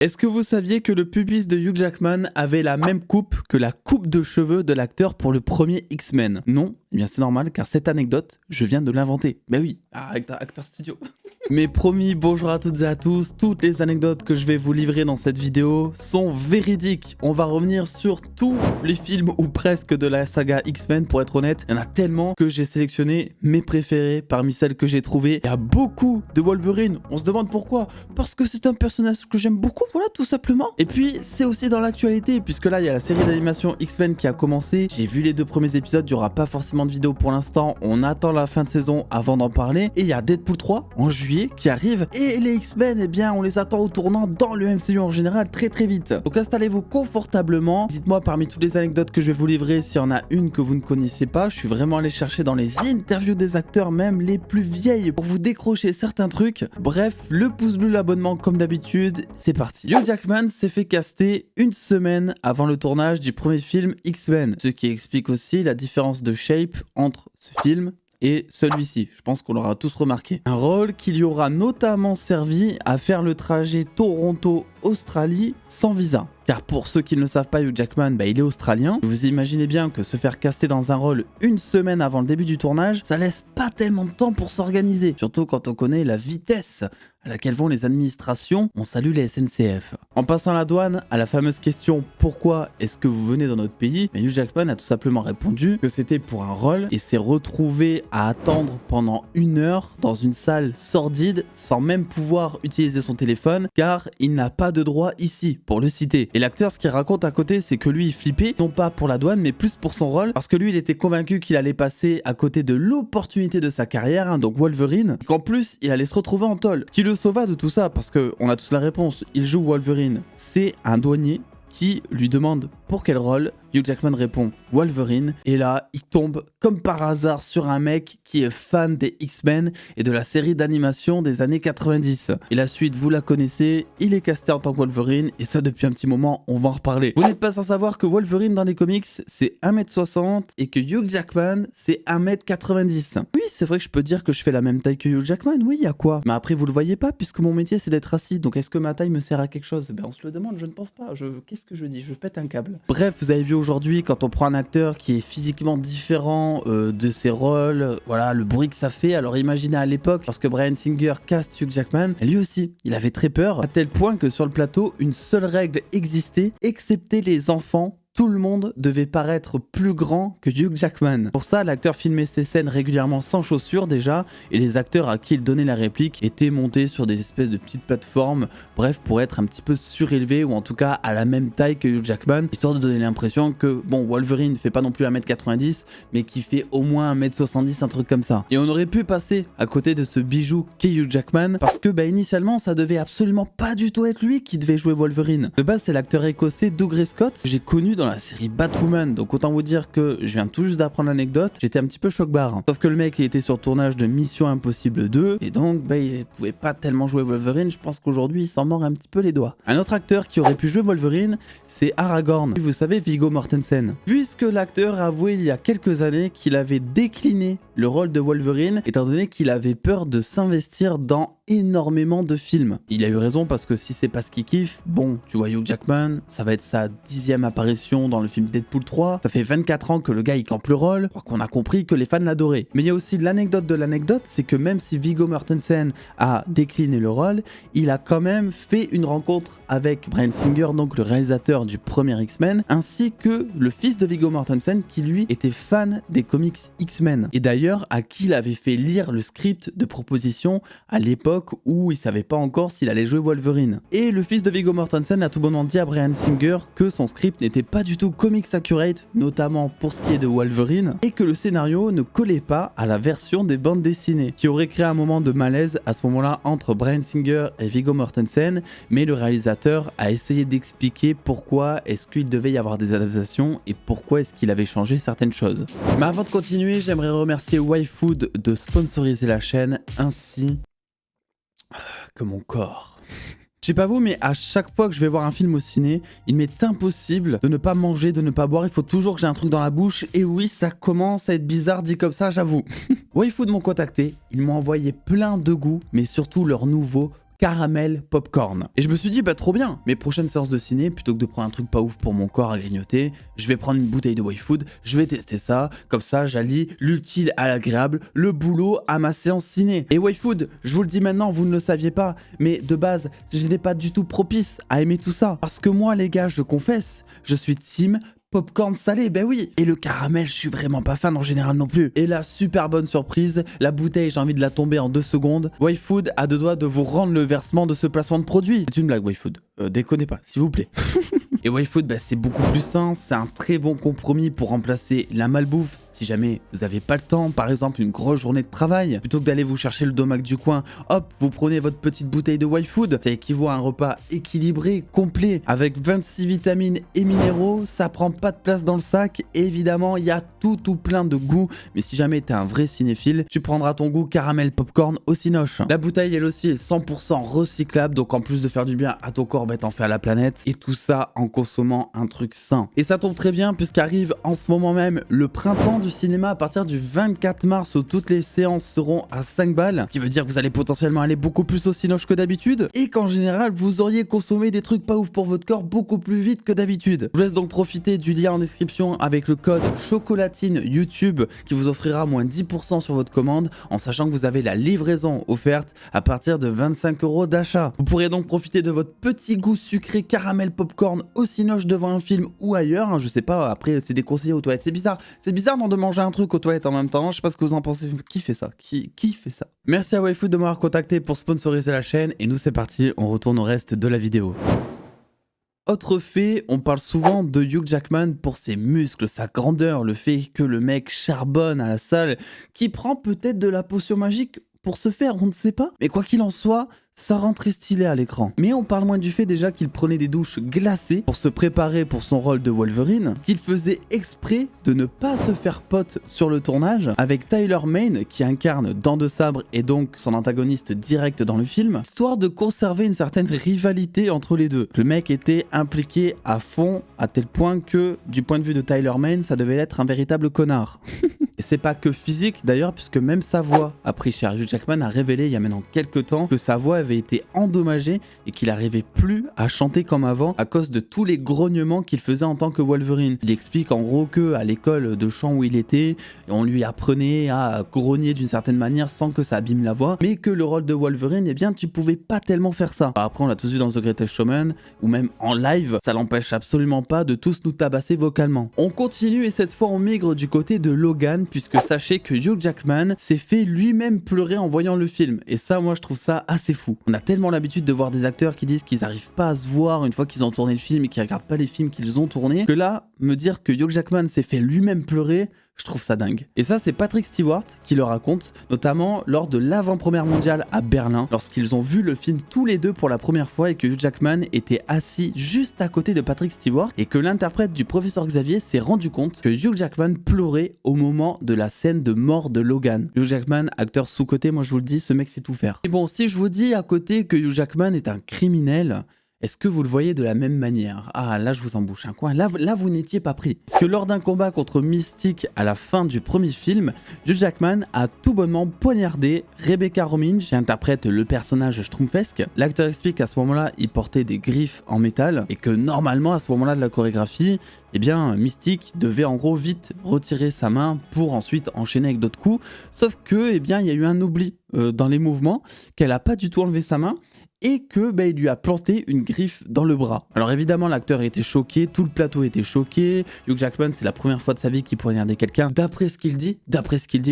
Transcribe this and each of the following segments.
Est-ce que vous saviez que le pubis de Hugh Jackman avait la même coupe que la coupe de cheveux de l'acteur pour le premier X-Men? Non, eh bien c'est normal car cette anecdote, je viens de l'inventer. Ben oui, Acteur Studio. Mais promis, bonjour à toutes et à tous, toutes les anecdotes que je vais vous livrer dans cette vidéo sont véridiques. On va revenir sur tous les films ou presque de la saga X-Men, pour être honnête. Il y en a tellement que j'ai sélectionné mes préférés parmi celles que j'ai trouvées. Il y a beaucoup de Wolverine, on se demande pourquoi. Parce que c'est un personnage que j'aime beaucoup, voilà, tout simplement. Et puis, c'est aussi dans l'actualité, puisque là, il y a la série d'animation X-Men qui a commencé. J'ai vu les 2 premiers épisodes, il n'y aura pas forcément de vidéo pour l'instant. On attend la fin de saison avant d'en parler. Et il y a Deadpool 3 en juillet qui arrive, et les X-Men, eh bien on les attend au tournant dans le MCU en général très vite. Donc installez-vous confortablement, dites-moi parmi toutes les anecdotes que je vais vous livrer s'il y en a une que vous ne connaissez pas. Je suis vraiment allé chercher dans les interviews des acteurs, même les plus vieilles, pour vous décrocher certains trucs. Bref, le pouce bleu, l'abonnement comme d'habitude, c'est parti. Hugh Jackman s'est fait caster une semaine avant le tournage du premier film X-Men, ce qui explique aussi la différence de shape entre ce film et celui-ci, je pense qu'on l'aura tous remarqué. Un rôle qui lui aura notamment servi à faire le trajet Toronto-Australie sans visa. Car pour ceux qui ne le savent pas, Hugh Jackman, il est australien. Vous imaginez bien que se faire caster dans un rôle une semaine avant le début du tournage, ça laisse pas tellement de temps pour s'organiser. Surtout quand on connaît la vitesse à laquelle vont les administrations, on salue les SNCF. En passant la douane, à la fameuse question « Pourquoi est-ce que vous venez dans notre pays ?», Hugh Jackman a tout simplement répondu que c'était pour un rôle et s'est retrouvé à attendre pendant 1 heure dans une salle sordide sans même pouvoir utiliser son téléphone car il n'a pas de droit ici, pour le citer. Et l'acteur, ce qu'il raconte à côté, c'est que lui, il flippait, non pas pour la douane, mais plus pour son rôle, parce que lui, il était convaincu qu'il allait passer à côté de l'opportunité de sa carrière, donc Wolverine, et qu'en plus, il allait se retrouver en tôle. Ce qui le sauva de tout ça, parce qu'on a tous la réponse, il joue Wolverine. C'est un douanier qui lui demande pour quel rôle. Hugh Jackman répond Wolverine, et là il tombe comme par hasard sur un mec qui est fan des X-Men et de la série d'animation des années 90. Et la suite, vous la connaissez, il est casté en tant que Wolverine, et ça depuis un petit moment, on va en reparler. Vous n'êtes pas sans savoir que Wolverine dans les comics c'est 1m60 et que Hugh Jackman c'est 1m90. Oui, c'est vrai que je peux dire que je fais la même taille que Hugh Jackman, oui, y a quoi? Mais après vous le voyez pas puisque mon métier c'est d'être assis, donc est-ce que ma taille me sert à quelque chose? Ben on se le demande, je ne pense pas. Qu'est-ce que je dis? Je pète un câble. Bref, vous avez vu aujourd'hui, quand on prend un acteur qui est physiquement différent de ses rôles, voilà le bruit que ça fait. Alors imaginez à l'époque, parce que Bryan Singer cast Hugh Jackman, lui aussi, il avait très peur, à tel point que sur le plateau, une seule règle existait, excepté les enfants. Tout le monde devait paraître plus grand que Hugh Jackman. Pour ça, l'acteur filmait ses scènes régulièrement sans chaussures déjà, et les acteurs à qui il donnait la réplique étaient montés sur des espèces de petites plateformes, bref, pour être un petit peu surélevés, ou en tout cas à la même taille que Hugh Jackman, histoire de donner l'impression que, bon, Wolverine fait pas non plus 1m90, mais qui fait au moins 1m70, un truc comme ça. Et on aurait pu passer à côté de ce bijou qu'est Hugh Jackman, parce que initialement, ça devait absolument pas du tout être lui qui devait jouer Wolverine. De base, c'est l'acteur écossais Dougray Scott, que j'ai connu dans la série Batwoman, donc autant vous dire que je viens tout juste d'apprendre l'anecdote, j'étais un petit peu choc-barre. Sauf que le mec il était sur tournage de Mission Impossible 2, et donc il pouvait pas tellement jouer Wolverine, je pense qu'aujourd'hui il s'en mord un petit peu les doigts. Un autre acteur qui aurait pu jouer Wolverine, c'est Aragorn, vous savez Viggo Mortensen. Puisque l'acteur a avoué il y a quelques années qu'il avait décliné le rôle de Wolverine, étant donné qu'il avait peur de s'investir dans énormément de films. Il a eu raison parce que si c'est pas ce qu'il kiffe, bon, tu vois Hugh Jackman, ça va être sa 10e apparition dans le film Deadpool 3, ça fait 24 ans que le gars il campe le rôle, je crois qu'on a compris que les fans l'adoraient. Mais il y a aussi l'anecdote de l'anecdote, c'est que même si Viggo Mortensen a décliné le rôle, il a quand même fait une rencontre avec Bryan Singer, donc le réalisateur du premier X-Men, ainsi que le fils de Viggo Mortensen qui lui était fan des comics X-Men. Et d'ailleurs, à qui il avait fait lire le script de proposition à l'époque où il savait pas encore s'il allait jouer Wolverine. Et le fils de Viggo Mortensen a tout bonnement dit à Bryan Singer que son script n'était pas du tout comics accurate, notamment pour ce qui est de Wolverine, et que le scénario ne collait pas à la version des bandes dessinées, qui aurait créé un moment de malaise à ce moment-là entre Bryan Singer et Viggo Mortensen, mais le réalisateur a essayé d'expliquer pourquoi est-ce qu'il devait y avoir des adaptations et pourquoi est-ce qu'il avait changé certaines choses. Mais avant de continuer, j'aimerais remercier YFood de sponsoriser la chaîne, ainsi que mon corps. Je sais pas vous, mais à chaque fois que je vais voir un film au ciné, il m'est impossible de ne pas manger, de ne pas boire. Il faut toujours que j'ai un truc dans la bouche. Et oui, ça commence à être bizarre dit comme ça, j'avoue. YFood m'ont contacté. Ils m'ont envoyé plein de goûts, mais surtout leur nouveau caramel popcorn. Et je me suis dit, bah trop bien, mes prochaines séances de ciné, plutôt que de prendre un truc pas ouf pour mon corps à grignoter, je vais prendre une bouteille de YFood, je vais tester ça, comme ça j'allie l'utile à l'agréable, le boulot à ma séance ciné. Et YFood, je vous le dis maintenant, vous ne le saviez pas, mais de base, je n'étais pas du tout propice à aimer tout ça. Parce que moi les gars, je confesse, je suis team popcorn salé, ben oui. Et le caramel, je suis vraiment pas fan en général non plus. Et la super bonne surprise, la bouteille, j'ai envie de la tomber en 2 secondes. YFood a 2 doigts de vous rendre le versement de ce placement de produit. C'est une blague YFood, déconnez pas, s'il vous plaît. Et YFood, bah, c'est beaucoup plus sain, c'est un très bon compromis pour remplacer la malbouffe. Si jamais vous n'avez pas le temps, par exemple une grosse journée de travail, plutôt que d'aller vous chercher le domac du coin, hop, vous prenez votre petite bouteille de YFood. Ça équivaut à un repas équilibré, complet, avec 26 vitamines et minéraux, ça prend pas de place dans le sac, et évidemment, il y a tout plein de goûts, mais si jamais t'es un vrai cinéphile, tu prendras ton goût caramel popcorn au cinoche. La bouteille, elle aussi, est 100% recyclable, donc en plus de faire du bien à ton corps, bah, t'en fais à la planète, et tout ça en consommant un truc sain. Et ça tombe très bien, puisqu'arrive en ce moment même le printemps du cinéma à partir du 24 mars où toutes les séances seront à 5 balles, qui veut dire que vous allez potentiellement aller beaucoup plus au cinoche que d'habitude, et qu'en général vous auriez consommé des trucs pas ouf pour votre corps beaucoup plus vite que d'habitude. Je vous laisse donc profiter du lien en description avec le code chocolatine YouTube qui vous offrira moins 10% sur votre commande, en sachant que vous avez la livraison offerte à partir de 25 € d'achat. Vous pourrez donc profiter de votre petit goût sucré caramel popcorn au cinoche devant un film ou ailleurs, hein, je sais pas, après c'est déconseillé aux toilettes, c'est bizarre non, de manger un truc aux toilettes en même temps, je sais pas ce que vous en pensez, qui fait ça, qui fait ça? Merci à YFood de m'avoir contacté pour sponsoriser la chaîne, et nous c'est parti, on retourne au reste de la vidéo. Autre fait, on parle souvent de Hugh Jackman pour ses muscles, sa grandeur, le fait que le mec charbonne à la salle, qui prend peut-être de la potion magique pour se faire, on ne sait pas. Mais quoi qu'il en soit, ça rend très stylé à l'écran. Mais on parle moins du fait déjà qu'il prenait des douches glacées pour se préparer pour son rôle de Wolverine, qu'il faisait exprès de ne pas se faire pote sur le tournage avec Tyler Mane qui incarne Dent de Sabre et donc son antagoniste direct dans le film, histoire de conserver une certaine rivalité entre les deux. Le mec était impliqué à fond à tel point que du point de vue de Tyler Mane, ça devait être un véritable connard. Et c'est pas que physique d'ailleurs, puisque même sa voix a pris cher. Hugh Jackman a révélé il y a maintenant quelques temps que sa voix avait été endommagée et qu'il n'arrivait plus à chanter comme avant à cause de tous les grognements qu'il faisait en tant que Wolverine. Il explique en gros que à l'école de chant où il était, on lui apprenait à grogner d'une certaine manière sans que ça abîme la voix, mais que le rôle de Wolverine, eh bien tu pouvais pas tellement faire ça. Après on l'a tous vu dans The Greatest Showman, ou même en live, ça l'empêche absolument pas de tous nous tabasser vocalement. On continue et cette fois on migre du côté de Logan, puisque sachez que Hugh Jackman s'est fait lui-même pleurer en voyant le film, et ça moi je trouve ça assez fou. On a tellement l'habitude de voir des acteurs qui disent qu'ils n'arrivent pas à se voir une fois qu'ils ont tourné le film et qu'ils regardent pas les films qu'ils ont tournés, que là, me dire que Hugh Jackman s'est fait lui-même pleurer, je trouve ça dingue. Et ça, c'est Patrick Stewart qui le raconte, notamment lors de l'avant-première mondiale à Berlin, lorsqu'ils ont vu le film tous les deux pour la première fois et que Hugh Jackman était assis juste à côté de Patrick Stewart et que l'interprète du professeur Xavier s'est rendu compte que Hugh Jackman pleurait au moment de la scène de mort de Logan. Hugh Jackman, acteur sous-coté, moi je vous le dis, ce mec sait tout faire. Et bon, si je vous dis à côté que Hugh Jackman est un criminel, est-ce que vous le voyez de la même manière? Ah, là je vous embouche un coin, là vous n'étiez pas pris. Parce que lors d'un combat contre Mystique à la fin du premier film, Hugh Jackman a tout bonnement poignardé Rebecca Romijn, qui interprète le personnage schtroumpfesque. L'acteur explique qu'à ce moment-là, il portait des griffes en métal, et que normalement à ce moment-là de la chorégraphie, eh bien Mystique devait en gros vite retirer sa main pour ensuite enchaîner avec d'autres coups, sauf que, eh bien il y a eu un oubli dans les mouvements, qu'elle a pas du tout enlevé sa main, et que il lui a planté une griffe dans le bras. Alors évidemment l'acteur était choqué, tout le plateau était choqué, Hugh Jackman c'est la première fois de sa vie qu'il poignardait quelqu'un, d'après ce qu'il dit,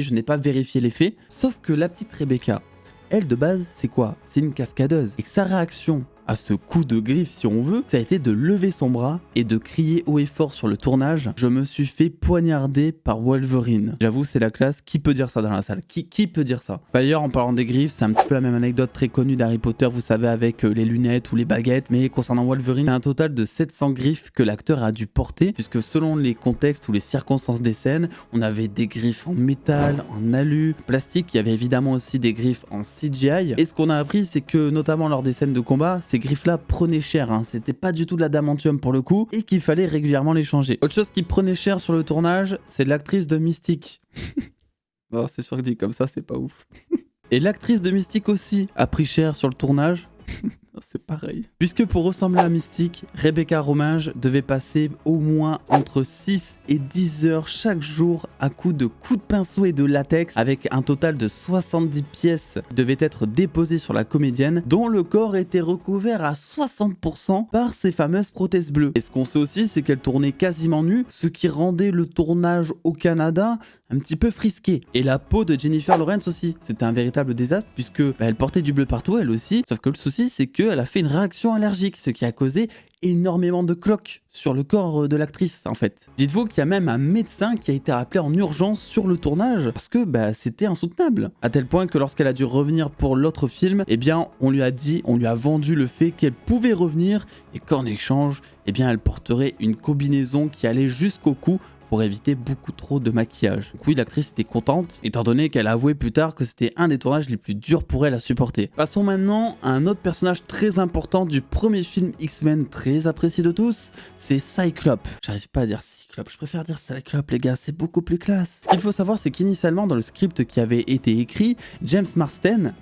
je n'ai pas vérifié les faits, sauf que la petite Rebecca, elle de base c'est quoi? C'est une cascadeuse, et que sa réaction à ce coup de griffe si on veut, ça a été de lever son bras et de crier haut et fort sur le tournage: je me suis fait poignarder par Wolverine. J'avoue c'est la classe, qui peut dire ça dans la salle? Qui peut dire ça? D'ailleurs en parlant des griffes, c'est un petit peu la même anecdote très connue d'Harry Potter, vous savez, avec les lunettes ou les baguettes, mais concernant Wolverine, il y a un total de 700 griffes que l'acteur a dû porter, puisque selon les contextes ou les circonstances des scènes, on avait des griffes en métal, en alu, plastique, il y avait évidemment aussi des griffes en CGI, et ce qu'on a appris c'est que notamment lors des scènes de combat, ces griffes là prenaient cher, hein. C'était pas du tout de l'adamantium pour le coup, et qu'il fallait régulièrement les changer. Autre chose qui prenait cher sur le tournage, c'est l'actrice de Mystique. Non, c'est sûr que dit comme ça c'est pas ouf. Et l'actrice de Mystique aussi a pris cher sur le tournage. C'est pareil. Puisque pour ressembler à Mystique, Rebecca Romijn devait passer au moins entre 6 et 10 heures chaque jour à coups de pinceau et de latex, avec un total de 70 pièces qui devaient être déposées sur la comédienne, dont le corps était recouvert à 60% par ces fameuses prothèses bleues. Et ce qu'on sait aussi, c'est qu'elle tournait quasiment nue, ce qui rendait le tournage au Canada un petit peu frisqué. Et la peau de Jennifer Lawrence aussi, c'était un véritable désastre puisque elle portait du bleu partout elle aussi, sauf que le souci c'est qu'elle a fait une réaction allergique, ce qui a causé énormément de cloques sur le corps de l'actrice en fait. Dites-vous qu'il y a même un médecin qui a été appelé en urgence sur le tournage parce que c'était insoutenable. À tel point que lorsqu'elle a dû revenir pour l'autre film, eh bien on lui a vendu le fait qu'elle pouvait revenir et qu'en échange, eh bien elle porterait une combinaison qui allait jusqu'au cou pour éviter beaucoup trop de maquillage. Du coup, l'actrice était contente, étant donné qu'elle a avoué plus tard que c'était un des tournages les plus durs pour elle à supporter. Passons maintenant à un autre personnage très important du premier film X-Men, très apprécié de tous, c'est Cyclope. J'arrive pas à dire Cyclope, je préfère dire Cyclope les gars, c'est beaucoup plus classe. Ce qu'il faut savoir, c'est qu'initialement dans le script qui avait été écrit, James Marsden,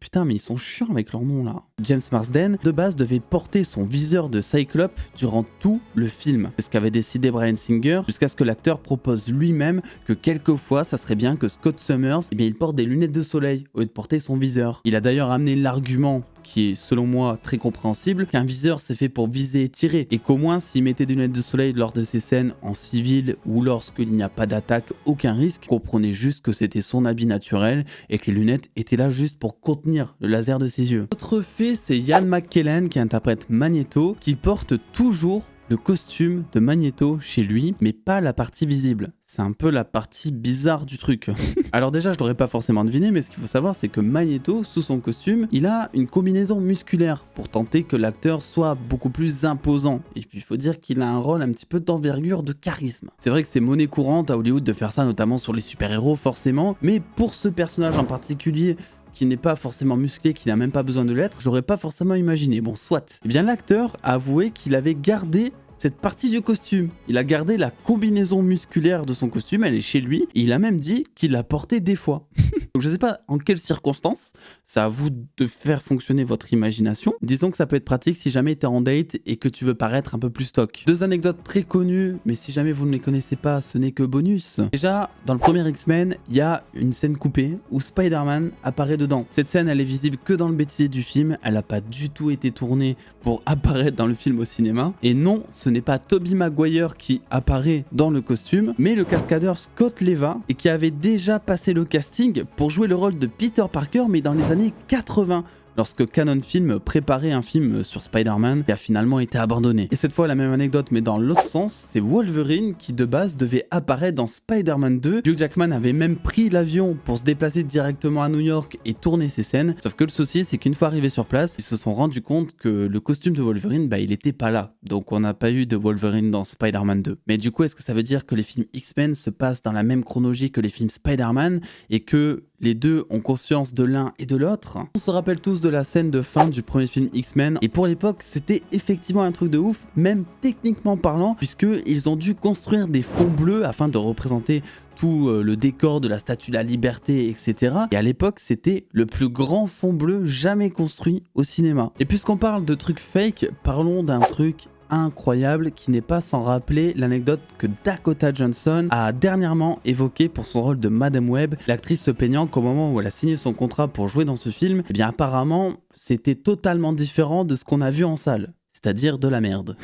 putain mais ils sont chiants avec leur nom là. James Marsden, de base, devait porter son viseur de Cyclope durant tout le film. C'est ce qu'avait décidé Bryan Singer, jusqu'à ce que l'acteur propose lui-même que quelquefois, ça serait bien que Scott Summers, eh bien, il porte des lunettes de soleil au lieu de porter son viseur. Il a d'ailleurs amené l'argument qui est selon moi très compréhensible, qu'un viseur c'est fait pour viser et tirer, et qu'au moins s'il mettait des lunettes de soleil lors de ses scènes en civil ou lorsqu'il n'y a pas d'attaque, aucun risque, comprenez juste que c'était son habit naturel et que les lunettes étaient là juste pour contenir le laser de ses yeux. Autre fait, c'est Ian McKellen qui interprète Magneto, qui porte toujours le costume de Magneto chez lui, mais pas la partie visible. C'est un peu la partie bizarre du truc. Alors déjà, je l'aurais pas forcément deviné, mais ce qu'il faut savoir, c'est que Magneto, sous son costume, il a une combinaison musculaire pour tenter que l'acteur soit beaucoup plus imposant. Et puis il faut dire qu'il a un rôle un petit peu d'envergure, de charisme. C'est vrai que c'est monnaie courante à Hollywood de faire ça, notamment sur les super-héros forcément, mais pour ce personnage en particulier, qui n'est pas forcément musclé, qui n'a même pas besoin de l'être, j'aurais pas forcément imaginé. Bon, soit. Eh bien, l'acteur a avoué qu'il avait gardé cette partie du costume. Il a gardé la combinaison musculaire de son costume, elle est chez lui, et il a même dit qu'il la portait des fois. Donc je sais pas en quelles circonstances, c'est à vous de faire fonctionner votre imagination. Disons que ça peut être pratique si jamais tu es en date et que tu veux paraître un peu plus stock. Deux anecdotes très connues, mais si jamais vous ne les connaissez pas, ce n'est que bonus. Déjà, dans le premier X-Men, il y a une scène coupée où Spider-Man apparaît dedans. Cette scène, elle est visible que dans le bêtisier du film, elle n'a pas du tout été tournée pour apparaître dans le film au cinéma. Et non, ce n'est pas Tobey Maguire qui apparaît dans le costume, mais le cascadeur Scott Leva, et qui avait déjà passé le casting pour jouer le rôle de Peter Parker, mais dans les années 80. Lorsque Canon Film préparait un film sur Spider-Man qui a finalement été abandonné. Et cette fois, la même anecdote, mais dans l'autre sens, c'est Wolverine qui de base devait apparaître dans Spider-Man 2. Hugh Jackman avait même pris l'avion pour se déplacer directement à New York et tourner ses scènes. Sauf que le souci, c'est qu'une fois arrivé sur place, ils se sont rendus compte que le costume de Wolverine, il était pas là. Donc on n'a pas eu de Wolverine dans Spider-Man 2. Mais du coup, est-ce que ça veut dire que les films X-Men se passent dans la même chronologie que les films Spider-Man et que les deux ont conscience de l'un et de l'autre? On se rappelle tous de la scène de fin du premier film X-Men, et pour l'époque c'était effectivement un truc de ouf, même techniquement parlant, puisqu'ils ont dû construire des fonds bleus afin de représenter tout le décor de la Statue de la Liberté, etc. Et à l'époque, c'était le plus grand fond bleu jamais construit au cinéma. Et puisqu'on parle de trucs fake, parlons d'un truc incroyable qui n'est pas sans rappeler l'anecdote que Dakota Johnson a dernièrement évoquée pour son rôle de Madame Web, l'actrice se plaignant qu'au moment où elle a signé son contrat pour jouer dans ce film, eh bien apparemment c'était totalement différent de ce qu'on a vu en salle, c'est-à-dire de la merde.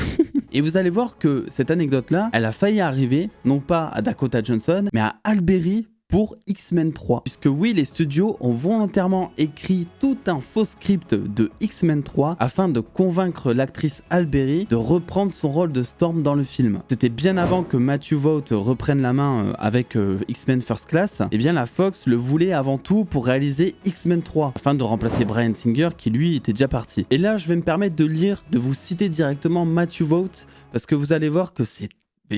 Et vous allez voir que cette anecdote-là, elle a failli arriver, non pas à Dakota Johnson, mais à Halle Berry pour X-Men 3. Puisque oui, les studios ont volontairement écrit tout un faux script de X-Men 3 afin de convaincre l'actrice Halle Berry de reprendre son rôle de Storm dans le film. C'était bien avant que Matthew Vaughn reprenne la main avec X-Men First Class. Et bien la Fox le voulait avant tout pour réaliser X-Men 3 afin de remplacer Bryan Singer qui lui était déjà parti. Et là, je vais me permettre de vous citer directement Matthew Vaughn parce que vous allez voir que c'est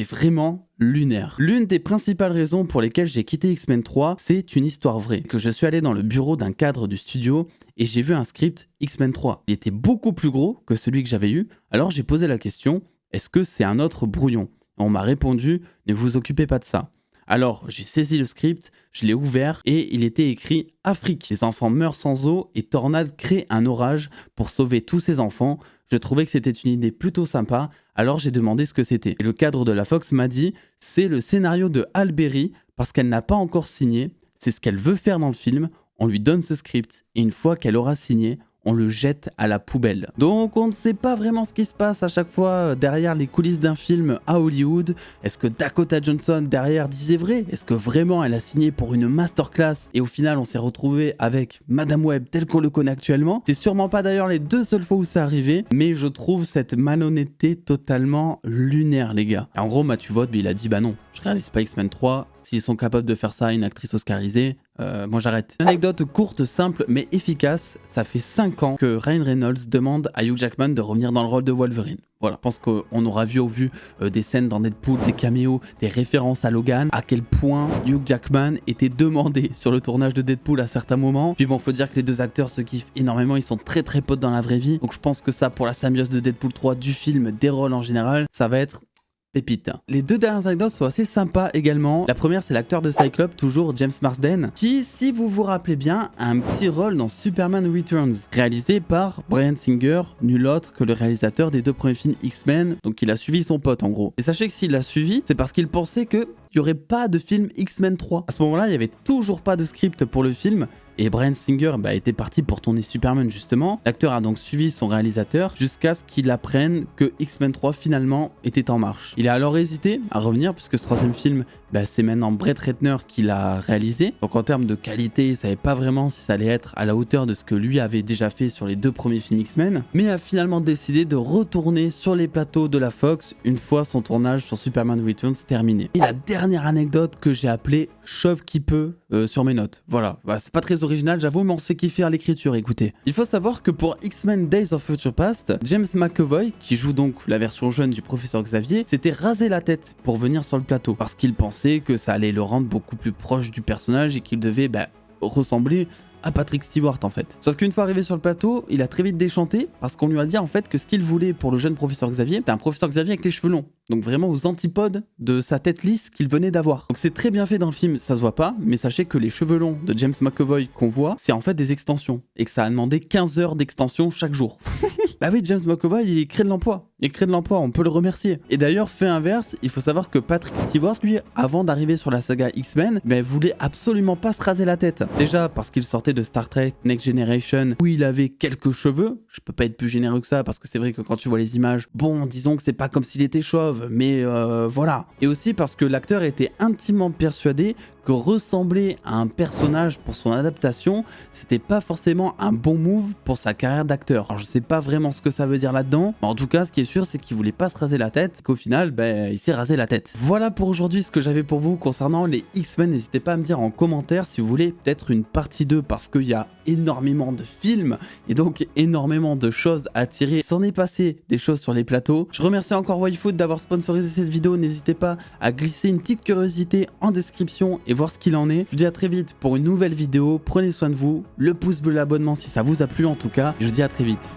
vraiment lunaire. L'une des principales raisons pour lesquelles j'ai quitté X-Men 3, c'est une histoire vraie. Que je suis allé dans le bureau d'un cadre du studio et j'ai vu un script X-Men 3. Il était beaucoup plus gros que celui que j'avais eu, alors j'ai posé la question, est-ce que c'est un autre brouillon? On m'a répondu, ne vous occupez pas de ça. Alors j'ai saisi le script, je l'ai ouvert et il était écrit Afrique. Les enfants meurent sans eau et Tornade crée un orage pour sauver tous ses enfants. Je trouvais que c'était une idée plutôt sympa, alors j'ai demandé ce que c'était. Et le cadre de la Fox m'a dit c'est le scénario de Halle Berry parce qu'elle n'a pas encore signé, c'est ce qu'elle veut faire dans le film, on lui donne ce script et une fois qu'elle aura signé, on le jette à la poubelle. Donc on ne sait pas vraiment ce qui se passe à chaque fois derrière les coulisses d'un film à Hollywood. Est-ce que Dakota Johnson derrière disait vrai? Est-ce que vraiment elle a signé pour une masterclass et au final on s'est retrouvé avec Madame Web tel qu'on le connaît actuellement? C'est sûrement pas d'ailleurs les 2 seules fois où c'est arrivé, mais je trouve cette malhonnêteté totalement lunaire les gars. Et en gros Matthew Vaughn il a dit bah non, je réalise pas X-Men 3, s'ils sont capables de faire ça à une actrice oscarisée, moi j'arrête. Une anecdote courte, simple mais efficace, ça fait 5 ans que Ryan Reynolds demande à Hugh Jackman de revenir dans le rôle de Wolverine. Voilà, je pense qu'on aura vu des scènes dans Deadpool, des caméos, des références à Logan, à quel point Hugh Jackman était demandé sur le tournage de Deadpool à certains moments. Puis bon, faut dire que les 2 acteurs se kiffent énormément, ils sont très potes dans la vraie vie. Donc je pense que ça, pour la symbiose de Deadpool 3, du film, des rôles en général, ça va être pépite. Les 2 dernières anecdotes sont assez sympas également. La première, c'est l'acteur de Cyclope, toujours James Marsden, qui, si vous vous rappelez bien, a un petit rôle dans Superman Returns, réalisé par Bryan Singer, nul autre que le réalisateur des 2 premiers films X-Men, donc il a suivi son pote en gros. Et sachez que s'il l'a suivi, c'est parce qu'il pensait qu'il n'y aurait pas de film X-Men 3. À ce moment-là, il n'y avait toujours pas de script pour le film, et Bryan Singer était parti pour tourner Superman justement. L'acteur a donc suivi son réalisateur jusqu'à ce qu'il apprenne que X-Men 3 finalement était en marche. Il a alors hésité à revenir puisque ce 3e film, c'est maintenant Brett Ratner qui l'a réalisé. Donc en termes de qualité, il savait pas vraiment si ça allait être à la hauteur de ce que lui avait déjà fait sur les 2 premiers films X-Men, mais a finalement décidé de retourner sur les plateaux de la Fox une fois son tournage sur Superman Returns terminé. Et la dernière anecdote que j'ai appelée chauve qui peut sur mes notes. Voilà, c'est pas très original j'avoue, mais on se fait kiffer à l'écriture, écoutez. Il faut savoir que pour X-Men Days of Future Past, James McAvoy, qui joue donc la version jeune du professeur Xavier, s'était rasé la tête pour venir sur le plateau, parce qu'il pensait que ça allait le rendre beaucoup plus proche du personnage et qu'il devait ressembler à Patrick Stewart en fait. Sauf qu'une fois arrivé sur le plateau, il a très vite déchanté parce qu'on lui a dit en fait que ce qu'il voulait pour le jeune professeur Xavier, c'était un professeur Xavier avec les cheveux longs. Donc vraiment aux antipodes de sa tête lisse qu'il venait d'avoir. Donc c'est très bien fait dans le film, ça se voit pas, mais sachez que les cheveux longs de James McAvoy qu'on voit, c'est en fait des extensions. Et que ça a demandé 15 heures d'extension chaque jour. Bah oui, James McAvoy, il crée de l'emploi. Il crée de l'emploi, on peut le remercier. Et d'ailleurs, fait inverse, il faut savoir que Patrick Stewart, lui, avant d'arriver sur la saga X-Men, voulait absolument pas se raser la tête. Déjà parce qu'il sortait de Star Trek Next Generation, où il avait quelques cheveux. Je peux pas être plus généreux que ça, parce que c'est vrai que quand tu vois les images, bon, disons que c'est pas comme s'il était chauve, mais voilà. Et aussi parce que l'acteur était intimement persuadé que ressembler à un personnage pour son adaptation, c'était pas forcément un bon move pour sa carrière d'acteur. Alors je sais pas vraiment ce que ça veut dire là-dedans, mais en tout cas ce qui est sûr c'est qu'il voulait pas se raser la tête, qu'au final il s'est rasé la tête. Voilà pour aujourd'hui ce que j'avais pour vous concernant les X-Men. N'hésitez pas à me dire en commentaire si vous voulez peut-être une partie 2 parce qu'il y a énormément de films et donc énormément de choses à tirer. S'en est passé des choses sur les plateaux. Je remercie encore Waifoot d'avoir sponsorisé cette vidéo. N'hésitez pas à glisser une petite curiosité en description et voir ce qu'il en est. Je vous dis à très vite pour une nouvelle vidéo. Prenez soin de vous. Le pouce bleu, l'abonnement si ça vous a plu en tout cas. Et je vous dis à très vite.